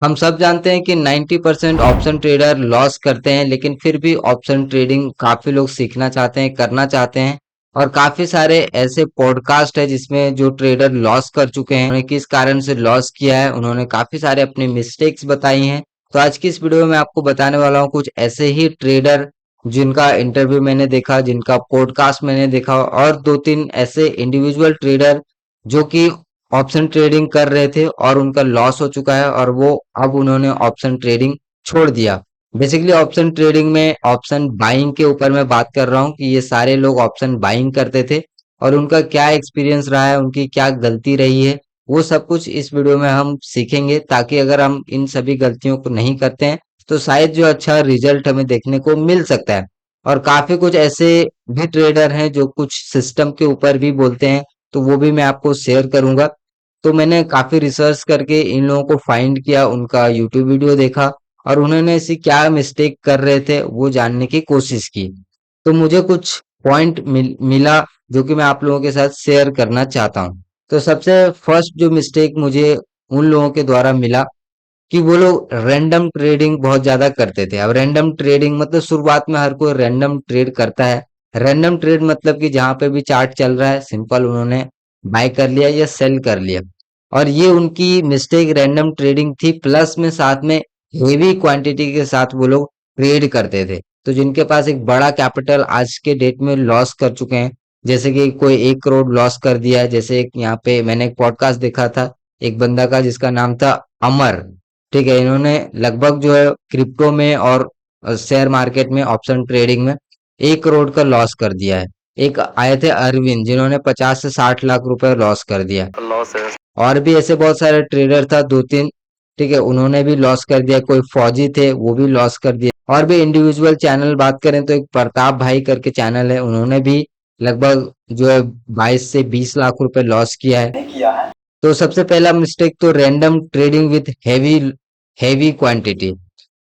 हम सब जानते हैं कि 90% ऑप्शन ट्रेडर लॉस करते हैं, लेकिन फिर भी ऑप्शन ट्रेडिंग काफी लोग सीखना चाहते हैं, करना चाहते हैं। और काफी सारे ऐसे पॉडकास्ट है जिसमें जो ट्रेडर लॉस कर चुके हैं, उन्होंने किस कारण से लॉस किया है, उन्होंने काफी सारे अपने मिस्टेक्स बताई हैं। तो आज की इस वीडियो में मैं आपको बताने वाला हूँ कुछ ऐसे ही ट्रेडर जिनका इंटरव्यू मैंने देखा, जिनका पॉडकास्ट मैंने देखा, और दो तीन ऐसे इंडिविजुअल ट्रेडर जो कि ऑप्शन ट्रेडिंग कर रहे थे और उनका लॉस हो चुका है और वो अब उन्होंने ऑप्शन ट्रेडिंग छोड़ दिया। बेसिकली ऑप्शन ट्रेडिंग में ऑप्शन बाइंग के ऊपर मैं बात कर रहा हूँ कि ये सारे लोग ऑप्शन बाइंग करते थे और उनका क्या एक्सपीरियंस रहा है, उनकी क्या गलती रही है, वो सब कुछ इस वीडियो में हम सीखेंगे, ताकि अगर हम इन सभी गलतियों को नहीं करते हैं तो शायद जो अच्छा रिजल्ट हमें देखने को मिल सकता है। और काफी कुछ ऐसे भी ट्रेडर हैं जो कुछ सिस्टम के ऊपर भी बोलते हैं, तो वो भी मैं आपको शेयर करूंगा। तो मैंने काफी रिसर्च करके इन लोगों को फाइंड किया, उनका यूट्यूब वीडियो देखा और उन्होंने ऐसी क्या मिस्टेक कर रहे थे वो जानने की कोशिश की। तो मुझे कुछ पॉइंट मिला जो कि मैं आप लोगों के साथ शेयर करना चाहता हूँ। तो सबसे फर्स्ट जो मिस्टेक मुझे उन लोगों के द्वारा मिला कि वो लोग रैंडम ट्रेडिंग बहुत ज्यादा करते थे। अब रैंडम ट्रेडिंग मतलब शुरुआत में हर कोई रैंडम ट्रेड करता है। रैंडम ट्रेड मतलब कि जहां पे भी चार्ट चल रहा है सिंपल उन्होंने बाय कर लिया या सेल कर लिया। और ये उनकी मिस्टेक रैंडम ट्रेडिंग थी, प्लस में साथ में हेवी क्वांटिटी के साथ वो लोग ट्रेड करते थे। तो जिनके पास एक बड़ा कैपिटल आज के डेट में लॉस कर चुके हैं, जैसे कि कोई 1 करोड़ लॉस कर दिया है। जैसे एक यहाँ पे मैंने एक पॉडकास्ट देखा था एक बंदा का जिसका नाम था अमर। ठीक है, इन्होंने लगभग जो है क्रिप्टो में और शेयर मार्केट में ऑप्शन ट्रेडिंग में 1 करोड़ का लॉस कर दिया है। एक आए थे अरविंद जिन्होंने 50 से 60 लाख रुपए लॉस कर दिया। लॉस है। और भी ऐसे बहुत सारे ट्रेडर था दो तीन। ठीक है, उन्होंने भी लॉस कर दिया। कोई फौजी थे वो भी लॉस कर दिया। और भी इंडिविजुअल चैनल बात करें तो एक प्रताप भाई करके चैनल है, उन्होंने भी लगभग जो है 22 से 20 लाख रुपए लॉस किया है। तो सबसे पहला मिस्टेक तो random trading with heavy heavy quantity.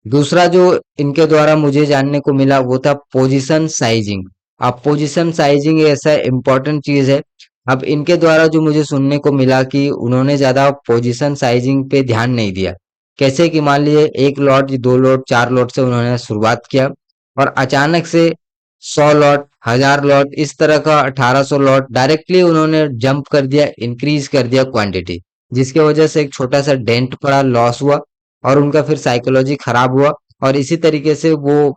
दूसरा जो इनके द्वारा मुझे जानने को मिला वो था पोजीशन साइजिंग। अब पोजीशन साइजिंग ऐसा इंपॉर्टेंट चीज है। अब इनके द्वारा जो मुझे सुनने को मिला कि उन्होंने ज्यादा पोजीशन साइजिंग पे ध्यान नहीं दिया। कैसे कि मान लीजिए 1 लॉट 2 लॉट 4 लॉट से उन्होंने शुरुआत किया और अचानक से 100 लॉट 1000 लॉट इस तरह का 1800 लॉट डायरेक्टली उन्होंने जंप कर दिया, इंक्रीज कर दिया क्वांटिटी, जिसकी वजह से एक छोटा सा डेंट पड़ा, लॉस हुआ और उनका फिर साइकोलॉजी खराब हुआ। और इसी तरीके से वो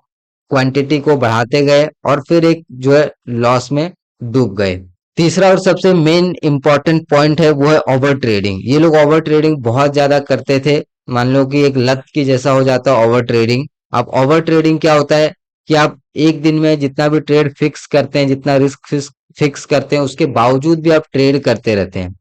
क्वांटिटी को बढ़ाते गए और फिर एक जो है लॉस में डूब गए। तीसरा और सबसे मेन इंपॉर्टेंट पॉइंट है वो है ओवर ट्रेडिंग। ये लोग ओवर ट्रेडिंग बहुत ज्यादा करते थे। मान लो कि एक लत की जैसा हो जाता है ओवर ट्रेडिंग। अब ओवर ट्रेडिंग क्या होता है कि आप एक दिन में जितना भी ट्रेड फिक्स करते हैं, जितना रिस्क फिक्स करते हैं, उसके बावजूद भी आप ट्रेड करते रहते हैं।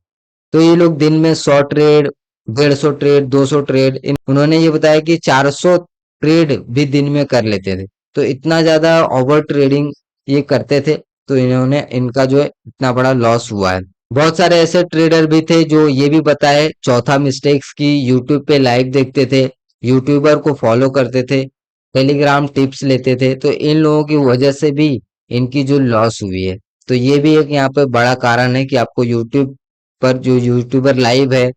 तो ये लोग दिन में 100 ट्रेड, 150 ट्रेड, 200 ट्रेड, उन्होंने ये बताया कि 400 ट्रेड भी दिन में कर लेते थे। तो इतना ज्यादा ओवर ट्रेडिंग ये करते थे, तो इन्होंने इनका जो है इतना बड़ा लॉस हुआ है। बहुत सारे ऐसे ट्रेडर भी थे जो ये भी बताए चौथा मिस्टेक्स की यूट्यूब पे लाइव देखते थे, यूट्यूबर को फॉलो करते थे, टेलीग्राम टिप्स लेते थे। तो इन लोगों की वजह से भी इनकी जो लॉस हुई है। तो ये भी एक यहाँ पे बड़ा कारण है कि आपको यूट्यूब पर जो यूट्यूबर लाइव है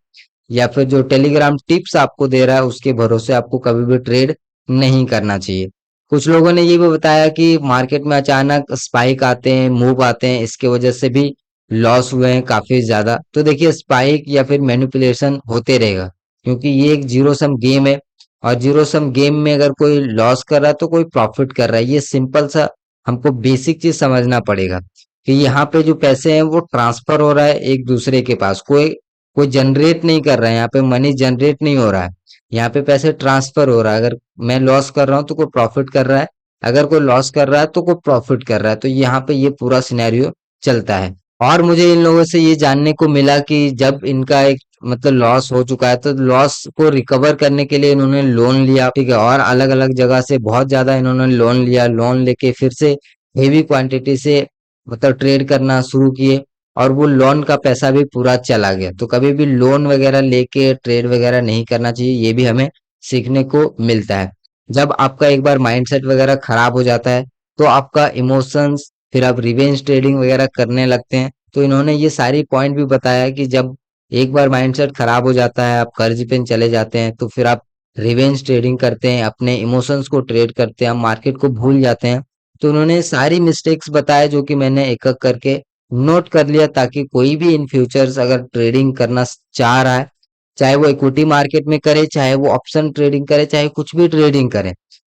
या फिर जो टेलीग्राम टिप्स आपको दे रहा है उसके भरोसे आपको कभी भी ट्रेड नहीं करना चाहिए। कुछ लोगों ने ये भी बताया कि मार्केट में अचानक स्पाइक आते हैं, मूव आते हैं, इसके वजह से भी लॉस हुए हैं काफी ज्यादा। तो देखिए स्पाइक या फिर मैनिपुलेशन होते रहेगा, क्योंकि ये एक जीरो सम गेम है। और जीरो सम गेम में अगर कोई लॉस कर रहा है तो कोई प्रॉफिट कर रहा है, ये सिंपल सा हमको बेसिक चीज समझना पड़ेगा कि यहाँ पे जो पैसे हैं वो ट्रांसफर हो रहा है एक दूसरे के पास। कोई कोई जनरेट नहीं कर रहा है, यहाँ पे मनी जनरेट नहीं हो रहा है, यहाँ पे पैसे ट्रांसफर हो रहा है। अगर मैं लॉस कर रहा हूँ तो कोई प्रॉफिट कर रहा है, अगर कोई लॉस कर रहा है तो कोई प्रॉफिट कर रहा है। तो यहाँ पे ये पूरा सिनेरियो चलता है। और मुझे इन लोगों से ये जानने को मिला कि जब इनका एक मतलब लॉस हो चुका है तो लॉस को रिकवर करने के लिए इन्होंने लोन लिया। ठीक है, और अलग अलग जगह से बहुत ज्यादा इन्होंने लोन लिया, लोन लेके फिर से हेवी क्वांटिटी से मतलब ट्रेड करना शुरू किए और वो लोन का पैसा भी पूरा चला गया। तो कभी भी लोन वगैरह लेके ट्रेड वगैरह नहीं करना चाहिए, ये भी हमें सीखने को मिलता है। जब आपका एक बार माइंडसेट वगैरह खराब हो जाता है तो आपका इमोशंस, फिर आप रिवेंज ट्रेडिंग वगैरह करने लगते हैं। तो इन्होंने ये सारी पॉइंट भी बताया कि जब एक बार माइंडसेट खराब हो जाता है, आप कर्ज पे चले जाते हैं, तो फिर आप रिवेंज ट्रेडिंग करते हैं, अपने इमोशंस को ट्रेड करते हैं, आप मार्केट को भूल जाते हैं। तो उन्होंने सारी मिस्टेक्स बताए जो कि मैंने एक एक करके नोट कर लिया, ताकि कोई भी इन फ्यूचर्स अगर ट्रेडिंग करना चाह रहा है, चाहे वो इक्विटी मार्केट में करे, चाहे वो ऑप्शन ट्रेडिंग करे, चाहे कुछ भी ट्रेडिंग करे,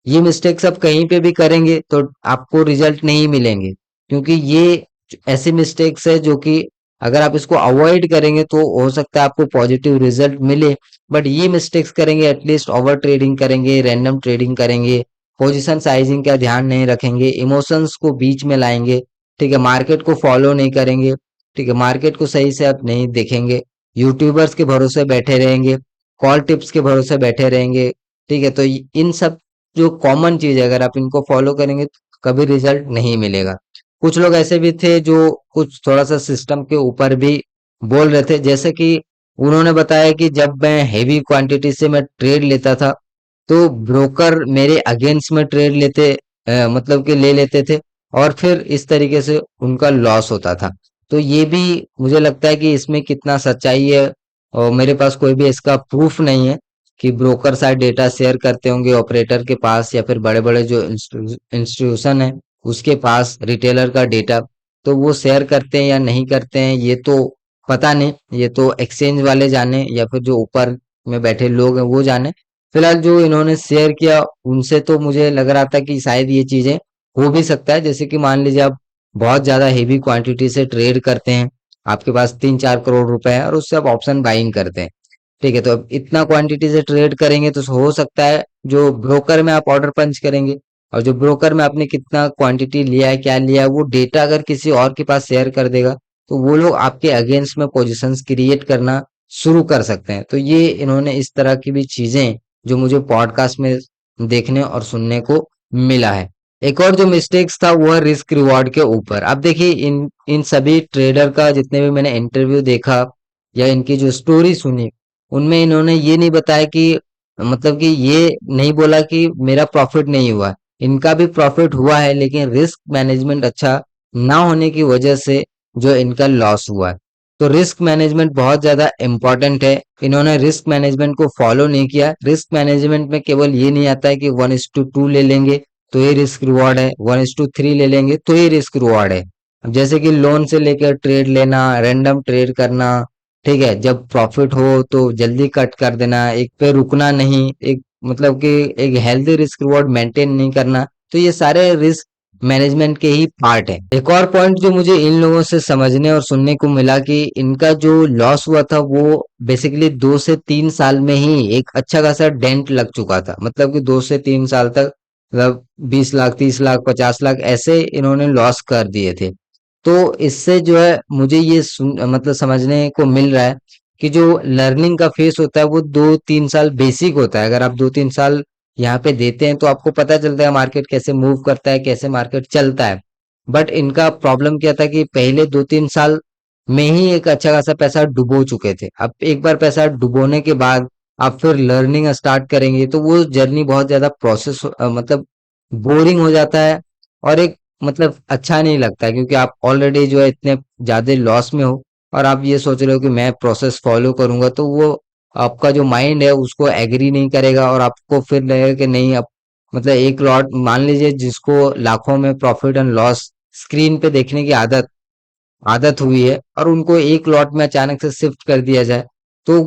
ये मिस्टेक्स आप कहीं पे भी करेंगे तो आपको रिजल्ट नहीं मिलेंगे, क्योंकि ये ऐसे मिस्टेक्स है जो कि अगर आप इसको अवॉइड करेंगे तो हो सकता है आपको पॉजिटिव रिजल्ट मिले। बट ये मिस्टेक्स करेंगे, एटलीस्ट ओवर ट्रेडिंग करेंगे, रैंडम ट्रेडिंग करेंगे, पोजीशन साइजिंग का ध्यान नहीं रखेंगे, इमोशंस को बीच में लाएंगे, ठीक है, मार्केट को फॉलो नहीं करेंगे, ठीक है, मार्केट को सही से आप नहीं देखेंगे, यूट्यूबर्स के भरोसे बैठे रहेंगे, कॉल टिप्स के भरोसे बैठे रहेंगे, ठीक है, तो इन सब जो कॉमन चीज है अगर आप इनको फॉलो करेंगे तो कभी रिजल्ट नहीं मिलेगा। कुछ लोग ऐसे भी थे जो कुछ थोड़ा सा सिस्टम के ऊपर भी बोल रहे थे, जैसे कि उन्होंने बताया कि जब मैं हेवी क्वांटिटी से मैं ट्रेड लेता था तो ब्रोकर मेरे अगेंस्ट में ट्रेड मतलब कि ले लेते थे, और फिर इस तरीके से उनका लॉस होता था। तो ये भी मुझे लगता है कि इसमें कितना सच्चाई है, और मेरे पास कोई भी इसका प्रूफ नहीं है कि ब्रोकर शायद डेटा शेयर करते होंगे ऑपरेटर के पास या फिर बड़े बड़े जो इंस्टीट्यूशन है उसके पास, रिटेलर का डेटा, तो वो शेयर करते हैं या नहीं करते हैं ये तो पता नहीं, ये तो एक्सचेंज वाले जाने या फिर जो ऊपर में बैठे लोग हैं वो जाने। फिलहाल जो इन्होंने शेयर किया उनसे तो मुझे लग रहा था कि शायद ये चीजें हो भी सकता है, जैसे कि मान लीजिए आप बहुत ज्यादा हेवी क्वांटिटी से ट्रेड करते हैं, आपके पास 3-4 करोड़ रुपए है और उससे आप ऑप्शन बाइंग करते हैं, ठीक है, तो अब इतना क्वांटिटी से ट्रेड करेंगे तो हो सकता है जो ब्रोकर में आप ऑर्डर पंच करेंगे, और जो ब्रोकर में आपने कितना क्वांटिटी लिया है, क्या लिया है, वो डेटा अगर किसी और के पास शेयर कर देगा तो वो लोग आपके अगेंस्ट में पोजीशंस क्रिएट करना शुरू कर सकते हैं। तो ये इन्होंने इस तरह की भी चीजें जो मुझे पॉडकास्ट में देखने और सुनने को मिला है। एक और जो मिस्टेक्स था वो है रिस्क रिवॉर्ड के ऊपर। अब देखिए इन इन सभी ट्रेडर का जितने भी मैंने इंटरव्यू देखा या इनकी जो स्टोरी सुनी, उनमें इन्होंने ये नहीं बताया कि मतलब कि ये नहीं बोला कि मेरा प्रॉफिट नहीं हुआ। इनका भी प्रॉफिट हुआ है, लेकिन रिस्क मैनेजमेंट अच्छा ना होने की वजह से जो इनका लॉस हुआ है। तो रिस्क मैनेजमेंट बहुत ज्यादा इंपॉर्टेंट है, इन्होंने रिस्क मैनेजमेंट को फॉलो नहीं किया। रिस्क मैनेजमेंट में केवल ये नहीं आता है कि 1:2 ले लेंगे तो ये रिस्क रिवॉर्ड है, 1:3 ले लेंगे तो ये रिस्क रिवॉर्ड है। अब जैसे कि लोन से लेकर ट्रेड लेना, रैंडम ट्रेड करना, ठीक है, जब प्रॉफिट हो तो जल्दी कट कर देना, एक पे रुकना नहीं, एक मतलब कि एक हेल्दी रिस्क रिवॉर्ड मेंटेन नहीं करना, तो ये सारे रिस्क मैनेजमेंट के ही पार्ट है। एक और पॉइंट जो मुझे इन लोगों से समझने और सुनने को मिला कि इनका जो लॉस हुआ था वो बेसिकली 2 से 3 साल में ही एक अच्छा खासा डेंट लग चुका था, मतलब कि 2 से 3 साल तक मतलब 20 लाख, 30 लाख, 50 लाख ऐसे इन्होंने लॉस कर दिए थे। तो इससे जो है मुझे ये मतलब समझने को मिल रहा है कि जो लर्निंग का फेस होता है वो 2-3 साल बेसिक होता है। अगर आप 2-3 साल यहाँ पे देते हैं तो आपको पता चलता है मार्केट कैसे मूव करता है, कैसे मार्केट चलता है। बट इनका प्रॉब्लम क्या था कि पहले 2-3 साल में ही एक अच्छा खासा पैसा डुबो चुके थे। अब एक बार पैसा डुबोने के बाद आप फिर लर्निंग स्टार्ट करेंगे तो वो जर्नी बहुत ज्यादा मतलब बोरिंग हो जाता है, और एक मतलब अच्छा नहीं लगता है, क्योंकि आप ऑलरेडी जो है इतने ज्यादा लॉस में हो और आप ये सोच रहे हो कि मैं प्रोसेस फॉलो करूंगा, तो वो आपका जो माइंड है उसको एग्री नहीं करेगा, और आपको फिर लगेगा कि नहीं, अब मतलब एक लॉट मान लीजिए जिसको लाखों में प्रॉफिट एंड लॉस स्क्रीन पे देखने की आदत आदत हुई है, और उनको एक लॉट में अचानक से शिफ्ट कर दिया जाए तो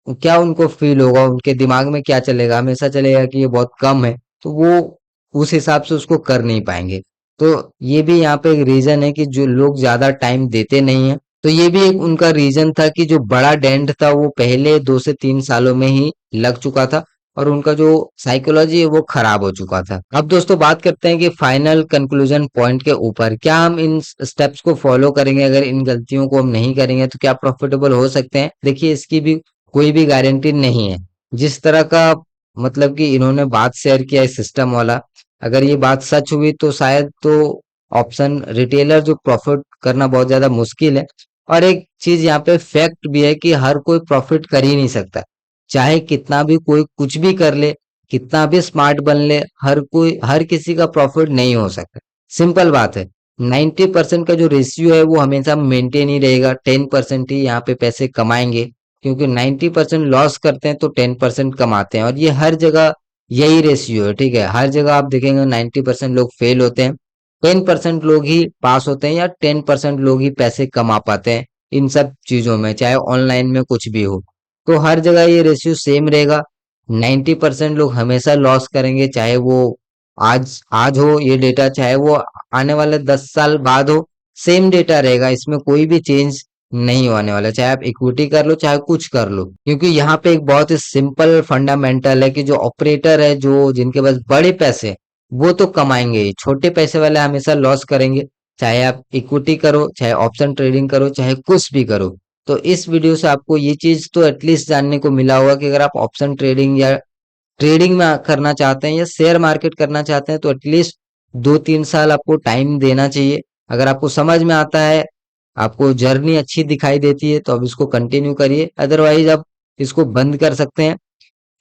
क्या उनको फील होगा, उनके दिमाग में क्या चलेगा, हमेशा चलेगा कि ये बहुत कम है, तो वो उस हिसाब से उसको कर नहीं पाएंगे। तो ये भी यहाँ पे एक रीजन है कि जो लोग ज्यादा टाइम देते नहीं है, तो ये भी एक उनका रीजन था कि जो बड़ा डेंट था वो पहले 2 से 3 सालों में ही लग चुका था, और उनका जो साइकोलॉजी है वो खराब हो चुका था। अब दोस्तों बात करते हैं कि फाइनल कंक्लूजन पॉइंट के ऊपर, क्या हम इन स्टेप्स को फॉलो करेंगे, अगर इन गलतियों को हम नहीं करेंगे तो क्या प्रॉफिटेबल हो सकते हैं? देखिए इसकी भी कोई भी गारंटी नहीं है। जिस तरह का मतलब कि इन्होंने बात शेयर किया है सिस्टम वाला, अगर ये बात सच हुई तो शायद तो ऑप्शन रिटेलर जो प्रॉफिट करना बहुत ज्यादा मुश्किल है। और एक चीज यहाँ पे फैक्ट भी है कि हर कोई प्रॉफिट कर ही नहीं सकता, चाहे कितना भी कोई कुछ भी कर ले, कितना भी स्मार्ट बन ले, हर कोई हर किसी का प्रॉफिट नहीं हो सकता, सिंपल बात है। 90% का जो रेशियो है वो हमेशा मेंटेन ही रहेगा। 10% ही यहाँ पे पैसे कमाएंगे, क्योंकि 90% लॉस करते हैं तो 10% कमाते हैं, और ये हर जगह यही रेशियो है। ठीक है, हर जगह आप देखेंगे 90% लोग फेल होते हैं, 10% लोग ही पास होते हैं, या 10% लोग ही पैसे कमा पाते हैं इन सब चीजों में, चाहे ऑनलाइन में कुछ भी हो। तो हर जगह ये रेशियो सेम रहेगा। 90% लोग हमेशा लॉस करेंगे, चाहे वो आज आज हो ये डेटा, चाहे वो आने वाले 10 साल बाद हो, सेम डेटा रहेगा। इसमें कोई भी चेंज नहीं होने वाला, चाहे आप इक्विटी कर लो चाहे कुछ कर लो। क्योंकि यहाँ पे एक बहुत ही सिंपल फंडामेंटल है कि जो ऑपरेटर है, जो जिनके पास बड़े पैसे हैं, वो तो कमाएंगे ही, छोटे पैसे वाले हमेशा लॉस करेंगे। चाहे आप इक्विटी करो, चाहे ऑप्शन ट्रेडिंग करो, चाहे कुछ भी करो। तो इस वीडियो से आपको ये चीज तो एटलीस्ट जानने को मिला होगा कि अगर आप ऑप्शन ट्रेडिंग या ट्रेडिंग में करना चाहते हैं या शेयर मार्केट करना चाहते हैं, तो एटलीस्ट 2-3 साल आपको टाइम देना चाहिए। अगर आपको समझ में आता है, आपको जर्नी अच्छी दिखाई देती है, तो अब इसको कंटिन्यू करिए, अदरवाइज आप इसको बंद कर सकते हैं।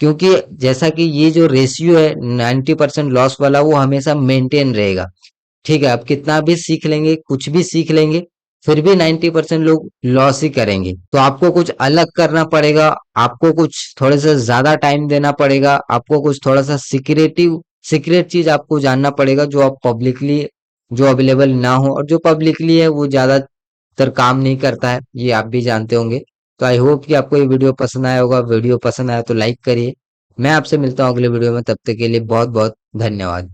क्योंकि जैसा कि ये जो रेशियो है 90% लॉस वाला, वो हमेशा मेंटेन रहेगा। ठीक है, आप कितना भी सीख लेंगे, कुछ भी सीख लेंगे, फिर भी 90% लोग लॉस ही करेंगे। तो आपको कुछ अलग करना पड़ेगा, आपको कुछ थोड़े से ज्यादा टाइम देना पड़ेगा, आपको कुछ थोड़ा सा सीक्रेट चीज आपको जानना पड़ेगा, जो आप पब्लिकली, जो अवेलेबल ना हो, और जो पब्लिकली है वो ज्यादातर काम नहीं करता है, ये आप भी जानते होंगे। तो आई होप कि आपको ये वीडियो पसंद आया होगा। वीडियो पसंद आया तो लाइक करिए। मैं आपसे मिलता हूँ अगले वीडियो में, तब तक के लिए बहुत बहुत धन्यवाद।